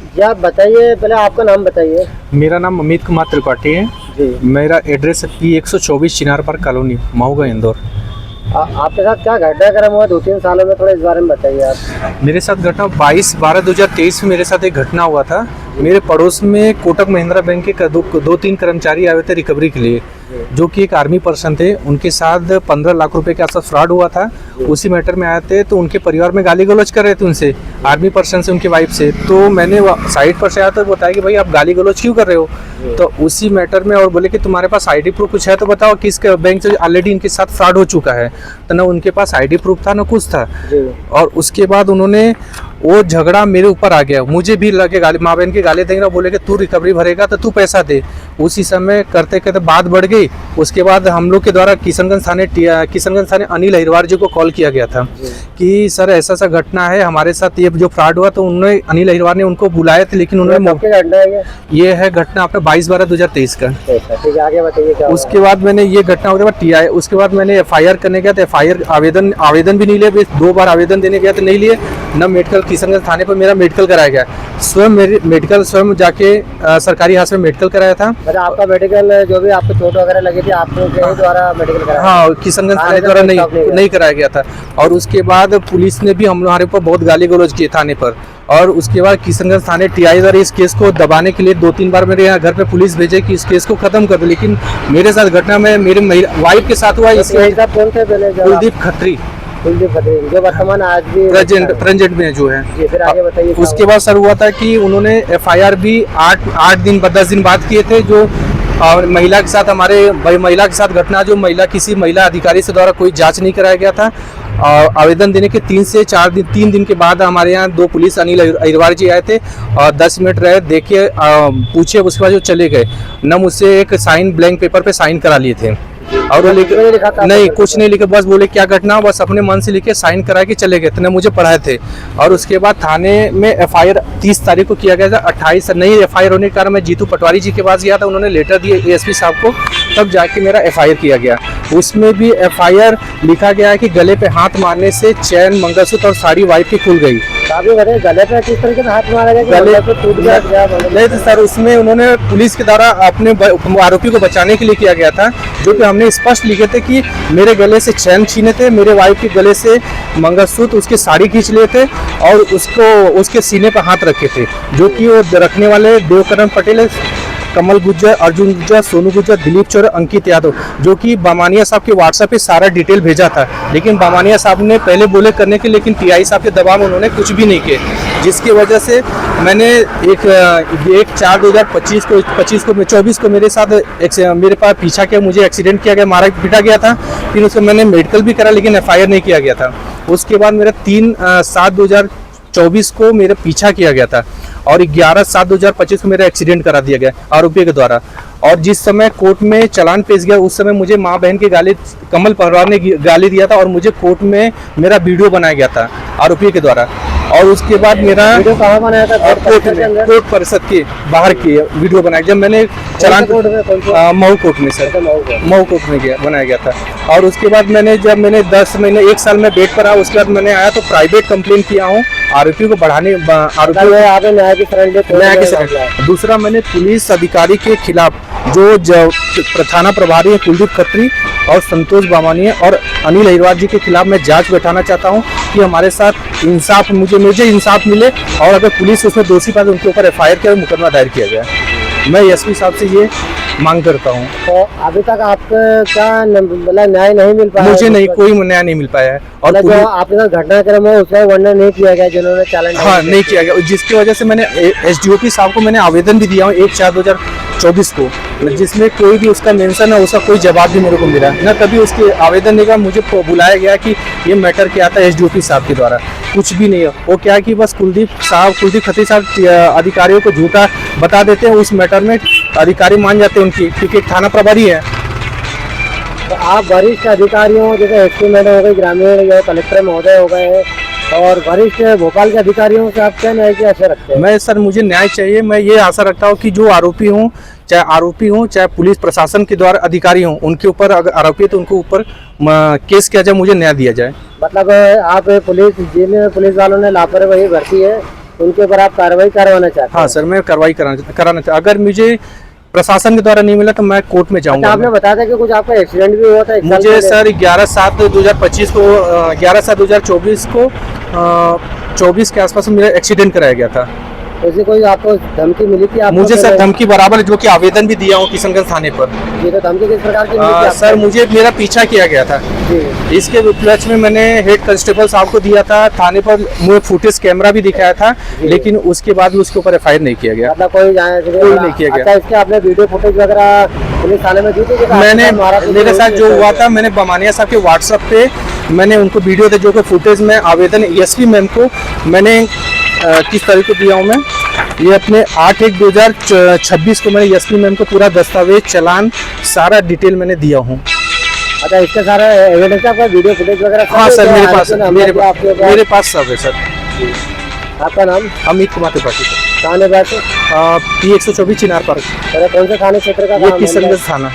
जी आप बताइए, पहले आपका नाम बताइए। मेरा नाम अमित कुमार त्रिपाठी है जी। मेरा एड्रेस है P124 चिनार पार्क कॉलोनी महुआ इंदौर। आपके साथ क्या घटनाक्रम हुआ 2-3 सालों में, थोड़ा इस बारे में बताइए आप। मेरे साथ घटना 22/12/2023 में मेरे साथ एक घटना हुआ था। मेरे पड़ोस में कोटक महिंद्रा बैंक के दो तीन कर्मचारी आए थे रिकवरी के लिए, जो कि एक आर्मी पर्सन थे। उनके साथ 15 लाख रुपए के आसपास फ्रॉड हुआ था। उसी मैटर में आए थे, तो उनके परिवार में गाली गलौज कर रहे थे उनसे, आर्मी पर्सन से, उनकी वाइफ से। तो मैंने साइड पर से आया तो बताया कि भाई आप गाली गलौज क्यों कर रहे हो। तो उसी मैटर में और बोले कि तुम्हारे पास आईडी प्रूफ कुछ है तो बताओ, किस बैंक से ऑलरेडी इनके साथ फ्रॉड हो चुका है। तो ना उनके पास आईडी प्रूफ था ना कुछ था। और उसके बाद उन्होंने वो झगड़ा मेरे ऊपर आ गया, मुझे भी लगे गाली, माँ बहन की गाली देंगे, बोले कि तू रिकवरी भरेगा तो तू पैसा दे। उसी समय करते करते बात बढ़ गई। उसके बाद हम लोग के द्वारा किशनगंज थाने अनिल अहिरवार जी को कॉल किया गया था कि सर ऐसा सा घटना है हमारे साथ, ये जो फ्रॉड हुआ। तो उन्होंने अनिल अहिरवार ने उनको बुलाए थे, लेकिन उन्होंने ये है घटना अपना 22/12/2023 का। ठीक है, आगे बताइए क्या। उसके बाद मैंने ये घटना होने के बाद टीआई, उसके बाद मैंने FIR करने गया था। FIR आवेदन भी नहीं लिया, 2 बार आवेदन देने गया तो नहीं लिए। न मेडिकल, किशनगंज थाने पर मेरा मेडिकल कराया गया, स्वयं मेरी मेडिकल स्वयं जाके सरकारी हाथ में मेडिकल कराया था। आपका मेडिकल जो भी आपको चोट वगैरह लगी थी, आपको द्वारा मेडिकल कराया? हाँ, किशनगंज थाने द्वारा नहीं कराया गया था। और उसके बाद पुलिस ने भी हमारे ऊपर बहुत गाली गलौज किए थाने पर। और उसके बाद किशनगंज थाने TI द्वारा इस केस को दबाने के लिए 2-3 बार मेरे यहाँ घर पे पुलिस भेजे कि इस केस को खत्म कर दो। लेकिन मेरे साथ घटना में मेरी वाइफ के साथ हुआ। इसके कौन थे पहले? कुलदीप खत्री, जो वर्तमान आज भी प्रेजेंट में जो है। फिर आगे बताइए। उसके बाद सर हुआ था कि उन्होंने FIR भी 8 दिन 10 दिन बाद किए थे, जो और महिला के साथ महिला के साथ घटना, जो किसी महिला अधिकारी से द्वारा कोई जांच नहीं कराया गया था। आवेदन देने के 3 से 3 दिन के बाद हमारे यहाँ 2 पुलिस अनिल अहिरवार जी आए थे और 10 मिनट रहे, देखे, पूछे, उसके बाद जो चले गए। न मुझसे एक साइन ब्लैंक पेपर पे साइन करा लिए थे और वो नहीं, कुछ नहीं लिखे, बस बोले क्या घटना, बस अपने मन से लिखे साइन करा के चले गए थे, ना मुझे पढ़ाए थे। और उसके बाद थाने में FIR 30 तारीख को किया गया था। 28 नहीं FIR होने के कारण मैं जीतू पटवारी जी के पास गया था, उन्होंने लेटर दिए ASP साहब को, तब जाके मेरा FIR किया गया। उसमें भी FIR लिखा गया है कि गले पे हाथ मारने से चैन, मंगलसूत्र और साड़ी वाइफ की खुल गई। गले पे किस तरीके से हाथ मारा गया? गले पे टूट गया? नहीं तो सर, उसमें उन्होंने पुलिस के द्वारा अपने आरोपी को बचाने के लिए किया गया था, जो कि हमने स्पष्ट लिखे थे कि मेरे गले से चैन छीने थे, मेरे वाइफ के गले से मंगलसूत्र, उसकी साड़ी खींच लिए थे और उसके सीने पर हाथ रखे थे, जो कि वो रखने वाले देवकरण पटेल, कमल गुज्जर, अर्जुन गुज्जर, सोनू गुज्जर, दिलीप चौर, अंकित यादव, जो कि बामानिया साहब के व्हाट्सएप पे सारा डिटेल भेजा था। लेकिन बामानिया साहब ने पहले बोले करने के, लेकिन TI साहब के दबाव में उन्होंने कुछ भी नहीं किए, जिसकी वजह से मैंने 1/4/2025 को 24 को मेरे साथ मेरे पास पीछा किया, मुझे एक्सीडेंट किया गया, मारा पीटा गया था। फिर उसको मैंने मेडिकल भी करा, लेकिन FIR नहीं किया गया था। उसके बाद मेरा 3/7/2024 को मेरा पीछा किया गया था और 11/7/2025 को मेरा एक्सीडेंट करा दिया गया आरोपी के द्वारा। और जिस समय कोर्ट में चालान पेश गया, उस समय मुझे माँ बहन की गाली, कमल पहलवान ने गाली दिया था और मुझे कोर्ट में मेरा वीडियो बनाया गया था आरोपी के द्वारा। और उसके बाद मेरा वीडियो कहाँ बनाया था? कोर्ट परिषद के बाहर की वीडियो बनाया, जब मैंने चालान मऊ कोर्ट में सर, मऊ कोर्ट में बनाया गया था। और उसके बाद जब मैंने 10 महीने 1 साल में बेड पर आया, उसके बाद मैंने आया तो प्राइवेट कंप्लेंट किया हूँ आरोपी को बढ़ाने, दूसरा मैंने पुलिस अधिकारी के खिलाफ जो थाना प्रभारी है कुलदीप खत्री और संतोष बामानिया और अनिल अहिरवार जी के खिलाफ मैं जांच बैठाना चाहता हूं कि हमारे साथ इंसाफ, मुझे इंसाफ मिले और अगर पुलिस उसमें दोषी पाए तो उनके ऊपर FIR किया, मुकदमा दायर किया जाए। मैं SP साहब से ये मांग करता हूँ। तो अभी तक आपका न्याय नहीं मिल पाया? मुझे नहीं, कोई न्याय नहीं मिल पाया है। और जो आपके साथ घटनाक्रम है उसका वर्णन नहीं किया गया, जिन्होंने चालान नहीं किया गया, जिसकी वजह से मैंने SDOP साहब को मैंने आवेदन भी दिया हूँ 1/4/2024 को, जिसमें कोई भी उसका मेंशन है, उसका कोई जवाब भी मेरे को मिला न, कभी उसके आवेदन नहीं का मुझे बुलाया गया कि ये मैटर क्या था SDOP साहब के द्वारा, कुछ भी नहीं है। वो क्या है कि बस कुलदीप खत्री साहब अधिकारियों को झूठा बता देते हैं, उस मैटर में अधिकारी मान जाते हैं उनकी, क्योंकि एक थाना प्रभारी है। तो आप वरिष्ठ अधिकारियों जैसे SP मैडम हो गए, ग्रामीण कलेक्टर महोदय हो गए और वरिष्ठ भोपाल के अधिकारियों से आप क्या न्याय की आशा रखते हैं? मैं सर, मुझे न्याय चाहिए। मैं ये आशा रखता हूँ कि जो आरोपी हूँ, चाहे पुलिस प्रशासन के द्वारा अधिकारी हों, उनके ऊपर अगर आरोपी है तो उनके ऊपर केस किया जाए, मुझे न्याय दिया जाए। मतलब आप पुलिस वालों ने लापरवाही बरती है उनके ऊपर आप कार्रवाई करवाना चाहते हैं? हाँ सर, मैं कार्रवाई कराना चाहता। अगर मुझे प्रशासन के द्वारा नहीं मिला तो मैं कोर्ट में अच्छा, जाऊंगा। आपने बताया था कि कुछ आपका एक्सीडेंट भी हुआ था एक साल मुझे पहले। सर 11/7/2025 को 11/7/2024 को 24 के आसपास मेरा एक्सीडेंट कराया गया था। वैसे कोई आपको धमकी मिली थी? आपको मुझे सर फिर- धमकी बराबर, जो कि आवेदन भी दिया हूँ किशनगंज थाने पर। ये तो धमकी किस प्रकार की मिली थी आपको? सर मुझे मेरा पीछा किया गया था, जी। इसके उपलक्ष्य में मैंने हेड कांस्टेबल साहब को दिया था, थाने पर मुझे फुटेज कैमरा भी दिखाया था, लेकिन उसके बाद भी उसके ऊपर FIR नहीं किया गया। मतलब कोई नहीं किया गया। अच्छा, इसके आपने वीडियो फुटेज वगैरह पुलिस थाने में दी थी? मैंने मेरे साथ जो हुआ था, मैंने बमानिया साहब के व्हाट्सएप पे मैंने उनको वीडियो दे, जो कि फुटेज में आवेदन ESP मैम को मैंने किस तरह को दिया हूँ मैं, ये अपने 8/1/2026 को मैंने ESP मैम को पूरा दस्तावेज, चालान, सारा डिटेल मैंने दिया हूँ। अच्छा, इसके सारे एविडेंस आपका वीडियो फुटेज वगैरह सब हाँ है? सर, जो मेरे आरोपी पास ने हमला किया आपके ऊपर? मेरे पास सब है सर। आपका नाम? अमित कुमार त्रिपाठी सर, थाने बात P124 चिनार पार्क, कौन से थाने क्षेत्र का ये काम है? किशनगंज थाना।